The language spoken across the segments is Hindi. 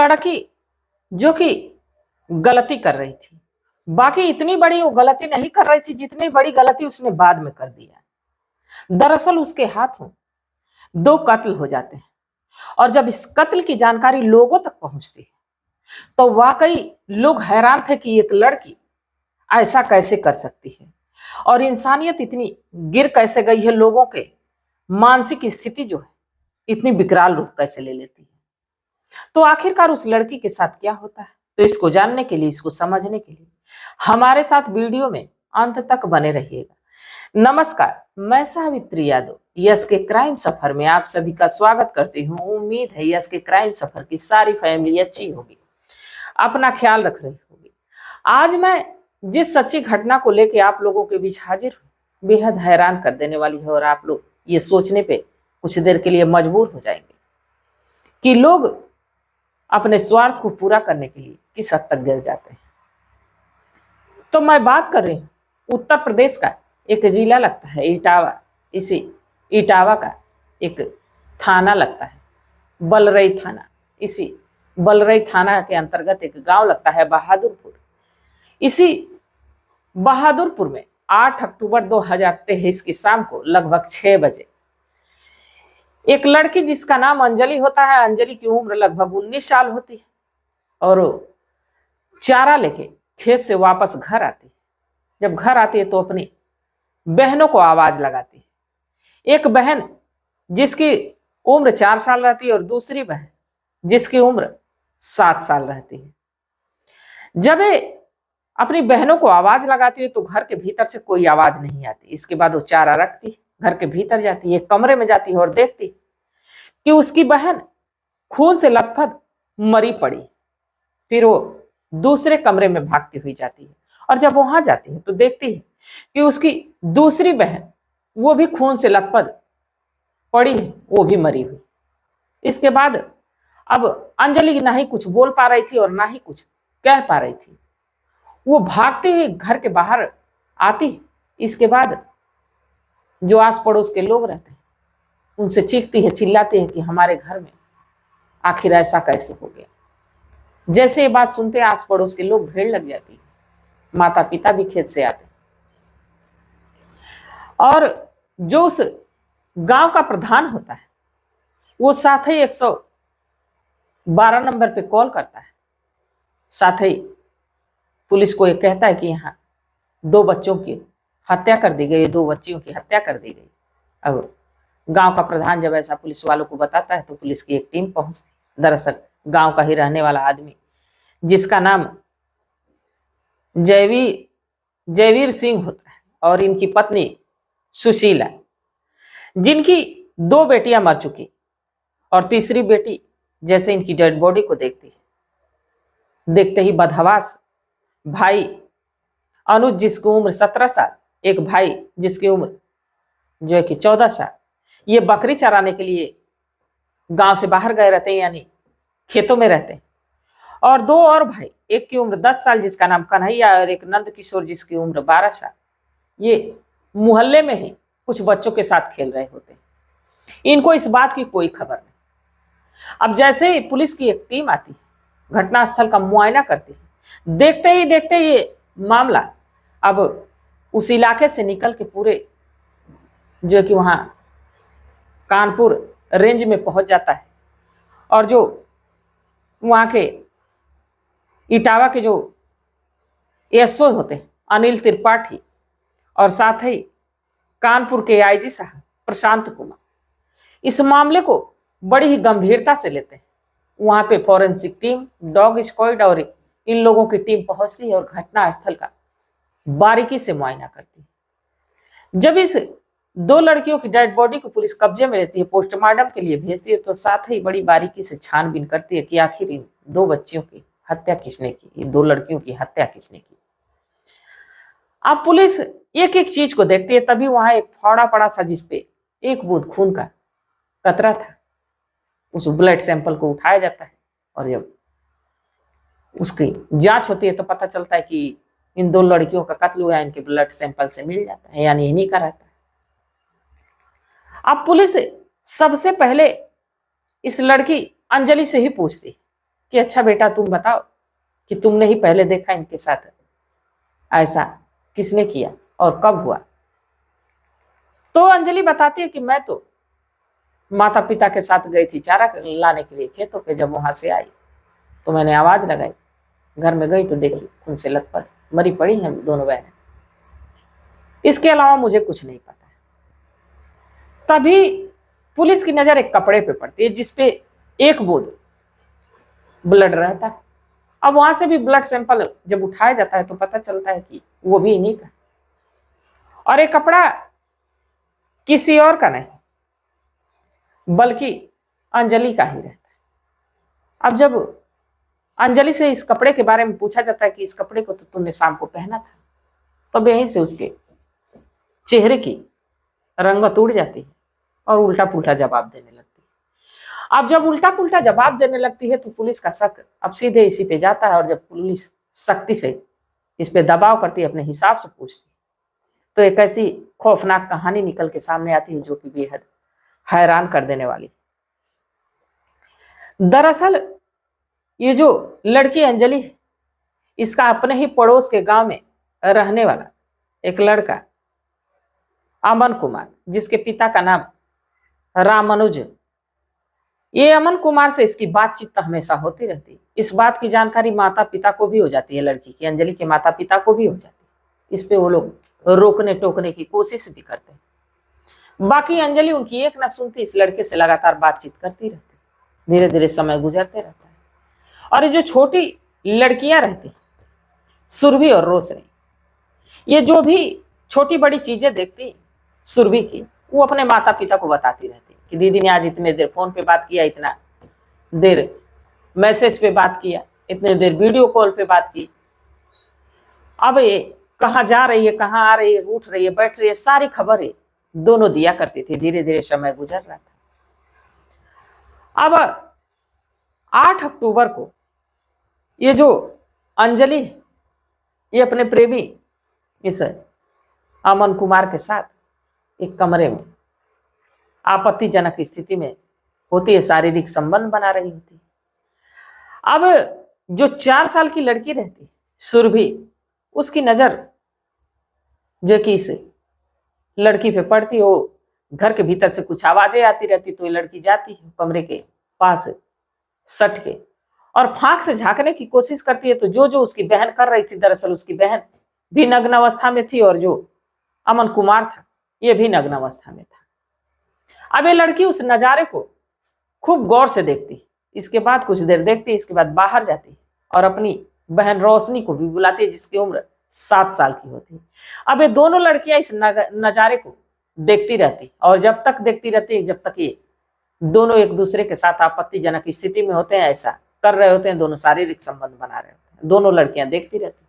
लड़की जो कि गलती कर रही थी, बाकी इतनी बड़ी वो गलती नहीं कर रही थी जितनी बड़ी गलती उसने बाद में कर दिया। दरअसल उसके हाथों 2 कत्ल हो जाते हैं और जब इस कत्ल की जानकारी लोगों तक पहुंचती है तो वाकई लोग हैरान थे कि एक लड़की ऐसा कैसे कर सकती है और इंसानियत इतनी गिर कैसे गई है, लोगों के मानसिक स्थिति जो है इतनी विकराल रूप कैसे ले लेती है। तो आखिरकार उस लड़की के साथ क्या होता है, तो इसको जानने के लिए, इसको समझने के लिए हमारे साथ वीडियो में अंत तक बने रहिएगा। नमस्कार, मैं सावित्री यादव यस के क्राइम सफर में आप सभी का स्वागत करती हूँ। उम्मीद है यस के क्राइम सफर की सारी फैमिली अच्छी होगी, अपना ख्याल रख रही होगी। आज मैं जिस सच्ची घटना को लेकर आप लोगों के बीच हाजिर हूँ, बेहद हैरान कर देने वाली है और आप लोग ये सोचने पे कुछ देर के लिए मजबूर हो जाएंगे कि लोग अपने स्वार्थ को पूरा करने के लिए किस हद तक गिर जाते हैं। तो मैं बात कर रही हूँ उत्तर प्रदेश का एक जिला लगता है इटावा। इसी इटावा का एक थाना लगता है बलरई थाना। इसी बलरई थाना के अंतर्गत एक गांव लगता है बहादुरपुर। इसी बहादुरपुर में 8 अक्टूबर 2023 की शाम को लगभग 6 बजे एक लड़की जिसका नाम अंजलि होता है, अंजलि की उम्र लगभग 19 साल होती है और चारा लेके खेत से वापस घर आती है। जब घर आती है तो अपनी बहनों को आवाज लगाती है। एक बहन जिसकी उम्र 4 साल रहती है और दूसरी बहन जिसकी उम्र 7 साल रहती है। जब ये अपनी बहनों को आवाज लगाती है तो घर के भीतर से कोई आवाज नहीं आती। इसके बाद वो चारा रखती, घर के भीतर जाती है, एक कमरे में जाती है और देखती कि उसकी बहन खून से लथपथ मरी पड़ी। फिर वो दूसरे कमरे में भागती हुई जाती है और जब वहां जाती है तो देखती है कि उसकी दूसरी बहन वो भी खून से लथपथ पड़ी है, वो भी मरी हुई। इसके बाद अब अंजलि ना ही कुछ बोल पा रही थी और ना ही कुछ कह पा रही थी। वो भागते हुए घर के बाहर आती। इसके बाद जो आस पड़ोस के लोग रहते हैं उनसे चीखती है, चिल्लाती है कि हमारे घर में आखिर ऐसा कैसे हो गया। जैसे ये बात सुनते आस पड़ोस के लोग भीड़ लग जाती है। माता पिता भी खेत से आते और जो उस गांव का प्रधान होता है वो साथ ही 112 नंबर पे कॉल करता है। साथ ही पुलिस को ये कहता है कि यहाँ 2 बच्चों की हत्या कर दी गई, 2 बच्चियों की हत्या कर दी गई। अब गांव का प्रधान जब ऐसा पुलिस वालों को बताता है तो पुलिस की एक टीम पहुंचती। दरअसल गांव का ही रहने वाला आदमी जिसका नाम जयवीर सिंह होता है और इनकी पत्नी सुशीला, जिनकी 2 बेटियां मर चुकी और तीसरी बेटी जैसे इनकी डेड बॉडी को देखती है, देखते ही बदहवास भाई अनुज जिसकी उम्र 17 साल, एक भाई जिसकी उम्र जो है कि 14 साल, ये बकरी चराने के लिए गांव से बाहर गए रहते हैं, यानी खेतों में रहते हैं। और 2 और भाई, एक की उम्र 10 साल जिसका नाम कन्हैया और एक नंद किशोर जिसकी उम्र 12 साल, ये मोहल्ले में ही कुछ बच्चों के साथ खेल रहे होते हैं। इनको इस बात की कोई खबर नहीं। अब जैसे ही पुलिस की एक टीम आती है, घटनास्थल का मुआयना करती है, देखते ही ये मामला अब उस इलाके से निकल के पूरे जो कि वहां कानपुर रेंज में पहुंच जाता है और जो वहां के इटावा के जो एसओ होते हैं अनिल त्रिपाठी और साथ ही कानपुर के आईजी साहब प्रशांत कुमार इस मामले को बड़ी ही गंभीरता से लेते हैं। वहां पे फॉरेंसिक टीम, डॉग स्क्वाड और इन लोगों की टीम पहुंचती है और घटना स्थल का बारीकी से मुआयना करती है। जब इस 2 लड़कियों की डेड बॉडी को पुलिस कब्जे में लेती है, पोस्टमार्टम के लिए भेजती है, तो साथ ही बड़ी बारीकी से छानबीन करती है कि आखिर इन 2 बच्चियों की हत्या किसने की, ये 2 लड़कियों की हत्या किसने की। अब पुलिस एक एक चीज को देखती है। तभी वहां एक फावड़ा पड़ा था जिसपे एक बूंद खून का कतरा था। उस ब्लड सैंपल को उठाया जाता है और जब उसकी जांच होती है तो पता चलता है कि इन 2 लड़कियों का कत्ल हुआ, इनके ब्लड सैंपल से मिल जाता है, यानी इन्हीं का रहता है। अब पुलिस सबसे पहले इस लड़की अंजलि से ही पूछती कि अच्छा बेटा तुम बताओ कि तुमने ही पहले देखा इनके साथ ऐसा, किसने किया और कब हुआ। तो अंजलि बताती है कि मैं तो माता पिता के साथ गई थी चारा लाने के लिए खेतों पे। जब वहां से आई तो मैंने आवाज लगाई, घर में गई तो देखी खून से लथपथ मरी पड़ी हैं दोनों बहनें। इसके अलावा मुझे कुछ नहीं पता। तभी पुलिस की नजर एक कपड़े पे पड़ती है जिसपे एक बूंद ब्लड रहता है। अब वहां से भी ब्लड सैंपल जब उठाया जाता है तो पता चलता है कि वो भी इन्हीं का, और एक कपड़ा किसी और का नहीं बल्कि अंजलि का ही रहता है। अब जब अंजलि से इस कपड़े के बारे में पूछा जाता है कि इस कपड़े को तो तुमने शाम को पहना था, तब यहीं से उसके चेहरे की रंगत उड़ जाती है और उल्टा पुल्टा जवाब देने लगती है। अब जब उल्टा पुल्टा जवाब देने लगती है तो पुलिस का शक अब सीधे इसी पे जाता है, और जब पुलिस सख्ती से इस पे दबाव करती है, अपने हिसाब से पूछती, तो एक ऐसी खौफनाक कहानी निकल के सामने आती है जो कि बेहद हैरान कर देने वाली। दरअसल ये जो लड़की अंजलि, इसका अपने ही पड़ोस के गांव में रहने वाला एक लड़का अमन कुमार, जिसके पिता का नाम रामानुज, ये अमन कुमार से इसकी बातचीत तो हमेशा होती रहती। इस बात की जानकारी माता पिता को भी हो जाती है, लड़की की अंजलि के माता पिता को भी हो जाती है। इस पे वो लोग रोकने टोकने की कोशिश भी करते हैं। बाकी अंजलि उनकी एक ना सुनती, इस लड़के से लगातार बातचीत करती रहती। धीरे धीरे समय गुजरते रहता है, और ये जो छोटी लड़कियां रहती सुरभि और रोशनी, ये जो भी छोटी बड़ी चीजें देखती सुरभि की, वो अपने माता पिता को बताती रहती कि दीदी ने आज इतने देर फोन पे बात किया, इतना देर मैसेज पे बात किया, इतने देर वीडियो कॉल पे बात की। अब ये कहाँ जा रही है, कहाँ आ रही है, उठ रही है, बैठ रही है, सारी खबरें दोनों दिया करती थी। धीरे धीरे समय गुजर रहा था। अब 8 अक्टूबर को ये जो अंजलि, ये अपने प्रेमी इस अमन कुमार के साथ एक कमरे में आपत्तिजनक स्थिति में होती है, शारीरिक संबंध बना रही होती। अब जो 4 साल की लड़की रहती सुरभि, उसकी नजर जो कि इस लड़की पे पड़ती हो, घर के भीतर से कुछ आवाजें आती रहती, तो ये लड़की जाती है कमरे के पास सट के और फांक से झांकने की कोशिश करती है। तो जो जो उसकी बहन कर रही थी, दरअसल उसकी बहन भी नग्न अवस्था में थी, और जो अमन कुमार था ये भी नग्न अवस्था में था। अब ये लड़की उस नजारे को खूब गौर से देखती, इसके बाद कुछ देर देखती, इसके बाद बाहर जाती और अपनी बहन रोशनी को भी बुलाती है, जिसकी उम्र 7 साल की होती है। अब ये दोनों लड़कियां इस नजारे को देखती रहती, और जब तक देखती रहती जब तक ये दोनों एक दूसरे के साथ आपत्तिजनक स्थिति में होते हैं, ऐसा कर रहे होते हैं, दोनों शारीरिक संबंध बना रहे होते हैं। दोनों लड़कियां देखती रहती।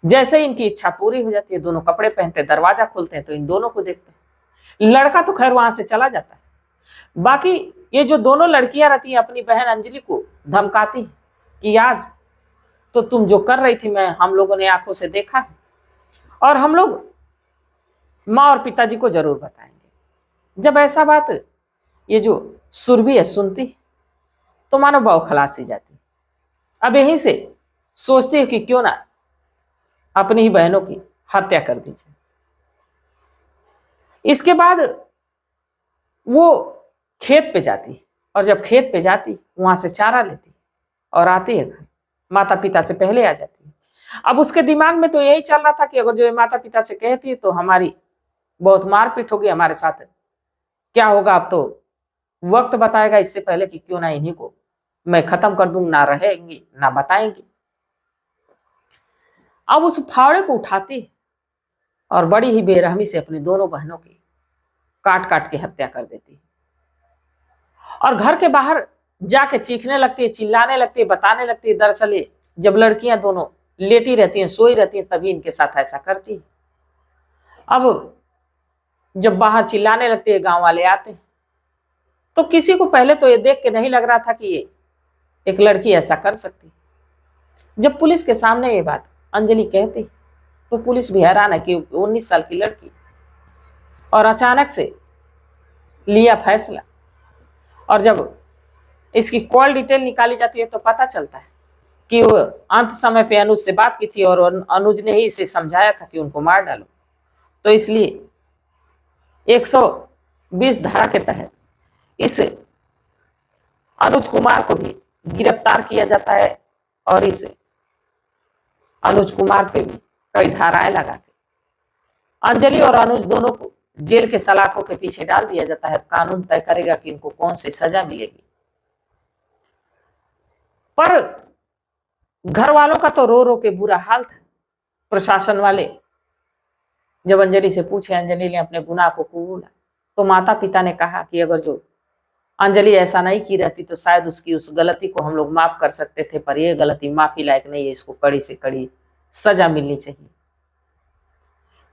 जैसे इनकी इच्छा पूरी हो जाती है, दोनों कपड़े पहनते, दरवाजा खोलते हैं तो इन दोनों को देखते हैं। लड़का तो खैर वहां से चला जाता है। बाकी ये जो दोनों लड़कियां रहती हैं, अपनी बहन अंजलि को धमकाती है कि आज तो तुम जो कर रही थी, हम लोगों ने आंखों से देखा है, और हम लोग माँ और पिताजी को जरूर बताएंगे। जब ऐसा बात ये जो सुरभि है सुनती, तो मानो बौखलास सी जाती। अब यहीं से सोचती है कि क्यों ना अपनी ही बहनों की हत्या कर दी जाए। इसके बाद वो खेत पे जाती, और जब खेत पे जाती वहां से चारा लेती और आती है घर, माता पिता से पहले आ जाती है। अब उसके दिमाग में तो यही चल रहा था कि अगर जो माता पिता से कहती है तो हमारी बहुत मारपीट होगी, हमारे साथ क्या होगा अब तो वक्त बताएगा, इससे पहले कि क्यों ना इन्हीं को मैं खत्म कर दूं, ना रहेंगी ना बताएंगी। अब उस फावड़े को उठाती और बड़ी ही बेरहमी से अपनी दोनों बहनों की काट काट के हत्या कर देती, और घर के बाहर जाके चीखने लगती है, चिल्लाने लगती है, बताने लगती है दरअसल ये जब लड़कियां दोनों लेटी रहती हैं, सोई रहती हैं, तभी इनके साथ ऐसा करती है। अब जब बाहर चिल्लाने लगती है, गांव वाले आते हैं, तो किसी को पहले तो ये देख के नहीं लग रहा था कि ये एक लड़की ऐसा कर सकती। जब पुलिस के सामने ये बात अंजलि कहती तो पुलिस भी हैरान है कि 19 साल की लड़की, और अचानक से लिया फैसला। और जब इसकी कॉल डिटेल निकाली जाती है तो पता चलता है कि वो अंत समय पे अनुज से बात की थी और अनुज ने ही इसे समझाया था कि उनको मार डालो। तो इसलिए 120 धारा के तहत इस अनुज कुमार को भी गिरफ्तार किया जाता है और इस अनुज कुमार पे भी कई धाराएं लगा के अंजलि और अनुज दोनों को जेल के सलाखों के पीछे डाल दिया जाता है। कानून तय करेगा कि इनको कौन सी सजा मिलेगी। पर घर वालों का तो रो रो के बुरा हाल था। प्रशासन वाले जब अंजलि से पूछे, अंजलि ने अपने गुनाह को कबूला, तो माता पिता ने कहा कि अगर जो अंजलि ऐसा नहीं की रहती तो शायद उसकी उस गलती को हम लोग माफ कर सकते थे, पर यह गलती माफी लायक नहीं है, इसको कड़ी से कड़ी सजा मिलनी चाहिए।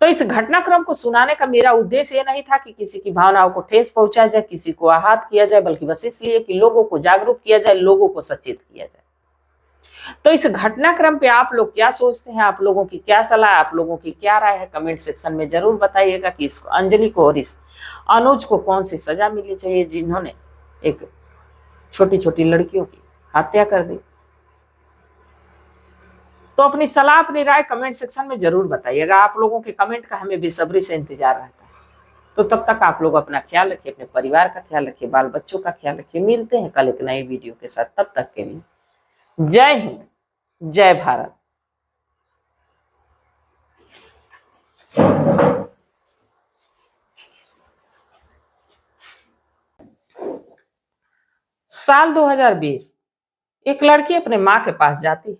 तो इस घटनाक्रम को सुनाने का मेरा उद्देश्य यह नहीं था कि किसी की भावनाओं को ठेस पहुंचाया जाए, किसी को आहत किया जाए, बल्कि बस इसलिए कि लोगों को जागरूक किया जाए, लोगों को सचेत किया जाए। तो इस घटनाक्रम पे आप लोग क्या सोचते हैं, आप लोगों की क्या सलाह, आप लोगों की क्या राय है, कमेंट सेक्शन में जरूर बताइएगा कि इस अंजलि को और इस अनुज को कौन सी सजा मिलनी चाहिए जिन्होंने एक छोटी छोटी लड़कियों की हत्या कर दी। तो अपनी सलाह, अपनी राय कमेंट सेक्शन में जरूर बताइएगा। आप लोगों के कमेंट का हमें बेसब्री से इंतजार रहता है। तो तब तक आप लोग अपना ख्याल रखिए, अपने परिवार का ख्याल रखिए, बाल बच्चों का ख्याल रखिए। मिलते हैं कल एक नई वीडियो के साथ। तब तक के लिए जय हिंद, जय भारत। साल 2020, एक लड़की अपने माँ के पास जाती है।